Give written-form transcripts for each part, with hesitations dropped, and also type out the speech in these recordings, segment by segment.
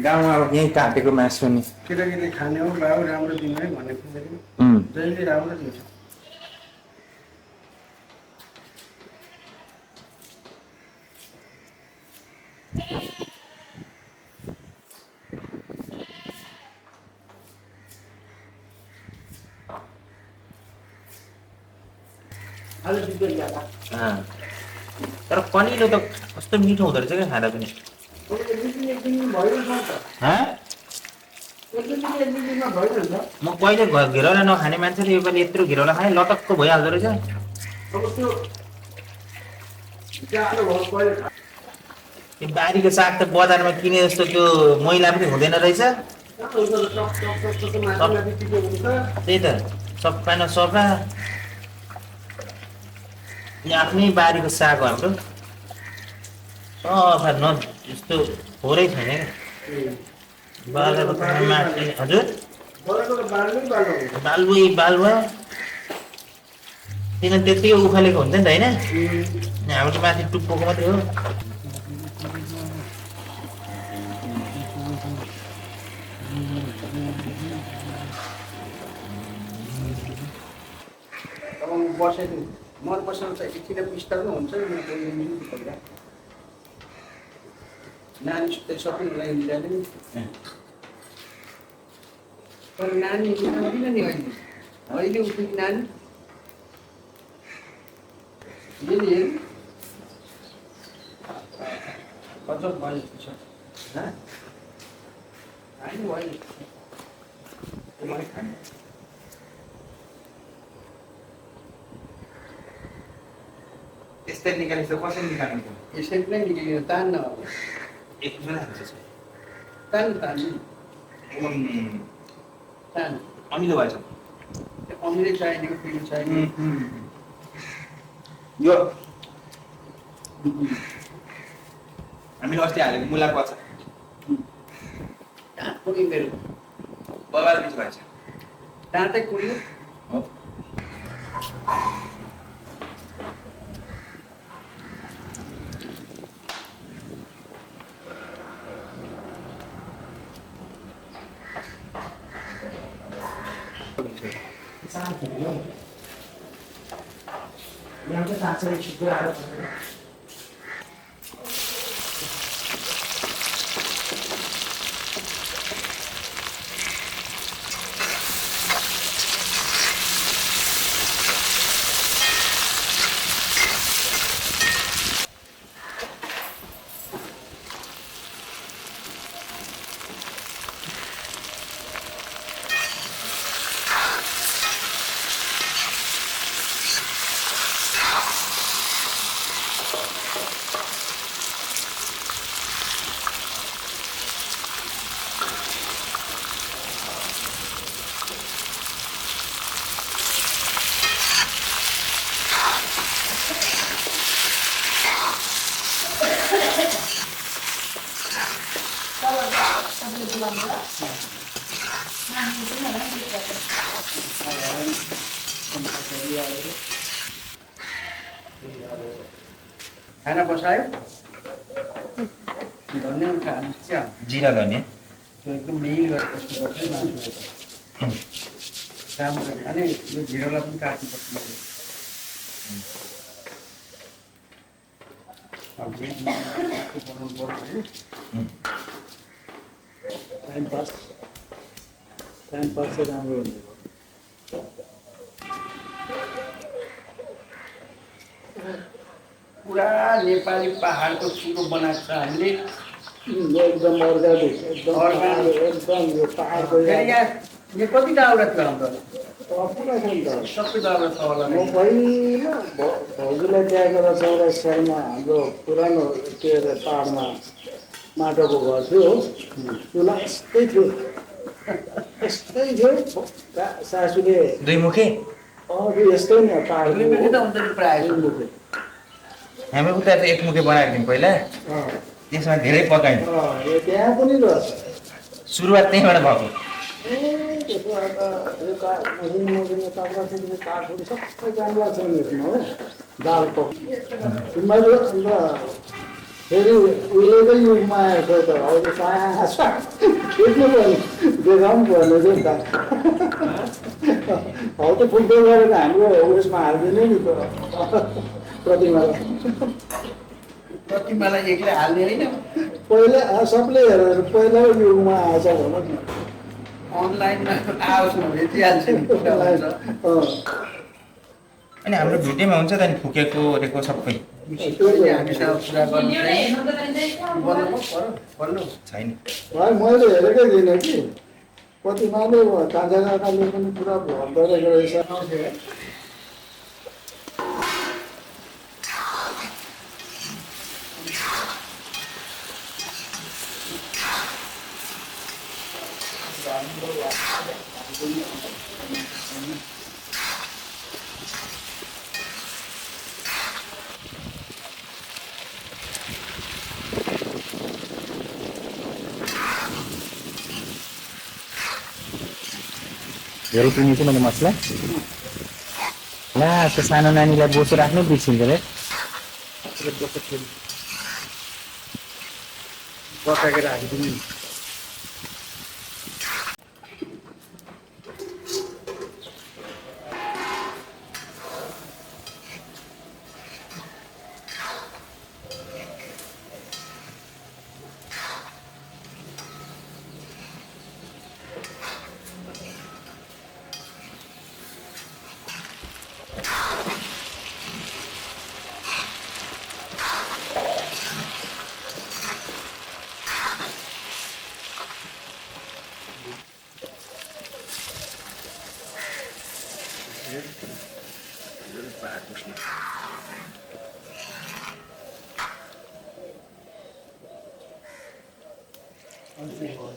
गाउँमा अब यहीँ काटेको मासु नि केटाकेटी खाने हो बाबु राम्रो दिनु है भनेको जहिले राम्रो दिन्छ। तर पनिलो त कस्तो मिठो हुँदो रहेछ क्या खाँदा पनि। म कहिले घिरौला नखाने मान्छेले योपालि यत्रो घिरौला खाएँ, लटक्क भइहाल्दो रहेछ। त्यो बारीको साग त बजारमा किने जस्तो त्यो मैला पनि हुँदैन रहेछ। त्यही त सफा न सफा। आफ्नै बारीको साग हो हाम्रो, सफा न यस्तो थोरै छैन क्या। बाजाको माथि हजुर बालुवा किन त्यति उखालेको हुन्छ नि त होइन, हाम्रो त माथि टुप्पोको मात्रै हो। अब म बसेको मन बसेर त एकछिन बिस्तारै हुन्छ नि। नानी सुत्दै सबै लागि मिलाएर नि तर नानी किन नि अहिले उठेको नानी हेर्नु गजब भएको छ। होइन भयो यस्तै निकालेछ कसरी निकाल्नु? यसरी नै निक्लियो तान्न अब एक मिनट हाल्छ तान्न अमिलो भएछ। अमिलै चाहिने हो पिरो चाहिने यो हामीले अस्ति हालेको मुलाको अचार कुनै मेरो बबाल मिठो भएछ। दाँतै कुल्यो खाना बसायो धनिया खानु क्या जिरा धनियाँ त्यो एकदम मिहिन गरेर बस्नुपर्छ मान्छेले राम्रो खाने यो झिरोलाई पनि काट्नुपर्छ बनाउनु पर्यो टाइम पास चाहिँ राम्रो हुने पुरा नेपाली पहाडको सुरो बनाएको छ हामीले एकदम अर्ग्यानिक एकदम यो पहाडको यहाँ कति दाउरा थियो हाम्रो सबै दाउरा छ होला म पहिला भाउजूलाई त्यहाँको 84 सालमा हाम्रो पुरानो के अरे पहाडमा माटोको घर थियो हो चुला यस्तै थियो सासूले दुई मुखे यस्तै नि पहाडको प्रायः हामी उता त एक मुखे बनाएको थियौँ पहिला, त्यसमा धेरै पकायौँ। त्यहाँ पनि रहेछ सुरुवात त्यहीँबाट भएको। दाल पकाउँदा फेरि उहिलेकै युगमा आएको त अब त खिच्नु पर्ने देखाउनु पर्ने थियो नि त हौ त फुटबल गरेर हाम्रो उयसमा हालिदिने नि त प्रतिमालाई प्रतिमालाई एक्लै हाल्ने होइन पहिला सबले हेरेर पहिलाको युगमा आएछ भनौँ न अनलाइनमा आओस् न भेटिहाल्छ नि कुरा हुन्छ अनि हाम्रो भिडियोमा हुन्छ त नि फुकेको ओरेको सबै अहिले हामीसँग कुरा गर्नु भन्नु छैन। भाइ मैले हेरेकै थिइनँ कि प्रतिमाले कान्छा काकाले पनि पुरा भन्दो रहेछ धेरै किनेछु मैले मसला ला त्यो सानो नानीलाई बोसो राख्नु बिर्सिन्छ रे बसाकेर हालिदिनु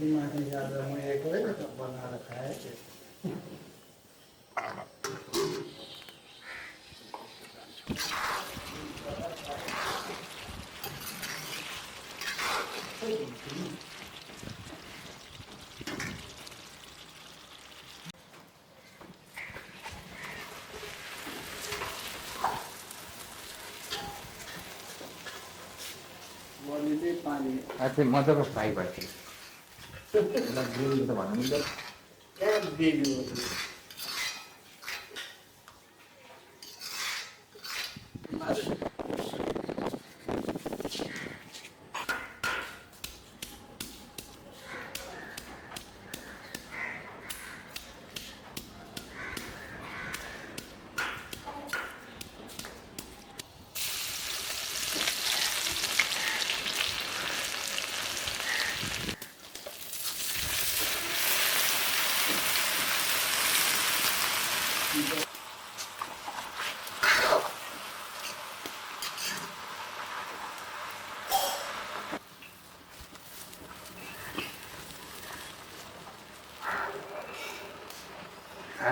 माथि जाँदा म एक्लै बनाएर खाएँ पानी अझै मजाको फ्राई भएको थियो यसलाई ग्रिल त भन्नु मिल्दैन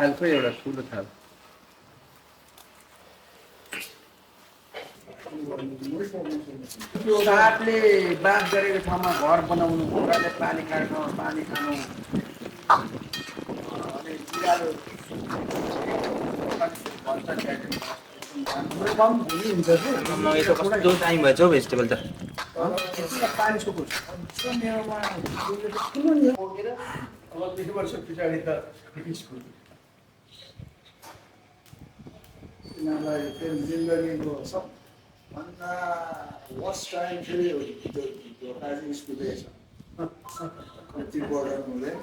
थालको एउटा ठुलो थाल सापले बाँस गरेको ठाउँमा घर बनाउनु कुखुराले पानी काट्नु पानी खानु अनि बिरालो यो त कस्तो टाइम भएछ हौ भेजिटेबल त पानी सुकुस मेरोमा अब 20 वर्ष पछाडि त स्कुल यिनीहरूलाई त्यो जिन्दगीको सबभन्दा वर्स्ट टाइम फेरि हाई स्कुल रहेछ कति बर्डन हुँदै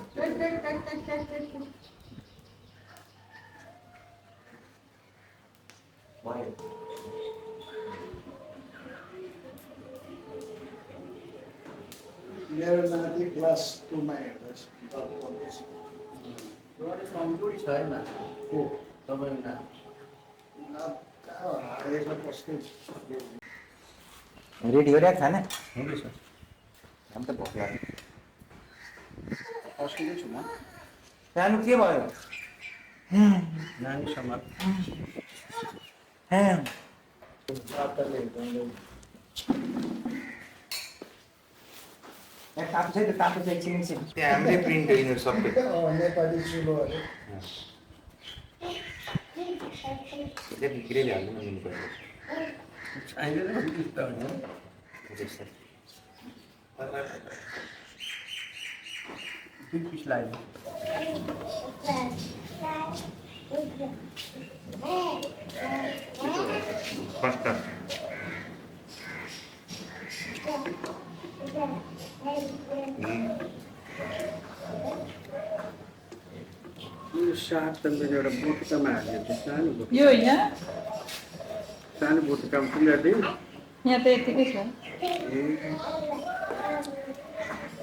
मेरो नाति क्लास 2 मा हेर्दैछ कमजोरी छैन हो तपाईँको रेडी हो र खाना हुँदैछ हामी त भोक लाग्यो अस्तिकै छु म सानो के भयो नानी समाज तातो छ तातो छ एकछिन त्यहाँ हाम्रै प्रिन्ट लिनु सबै नेपाली चुलोहरू ग्रेभी हाल्नु पर्छ चाहिँदैन दुई पिस लाग्यो Pasta. यो साग त मेरो एउटा बोटुकामा हाल्ने थियो सानो बोटुका यो होइन सानो बोटुकामा पुऱ्याइदिएँ यहाँ त यतिकै छ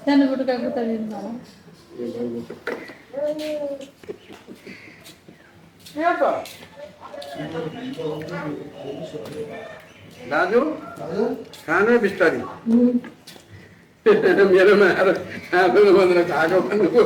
सानो बुटुका बुता दिनु होला दाजु खानु बिस्तारी मेरोमा आएर खानु भनेर खाएको भन्नुभयो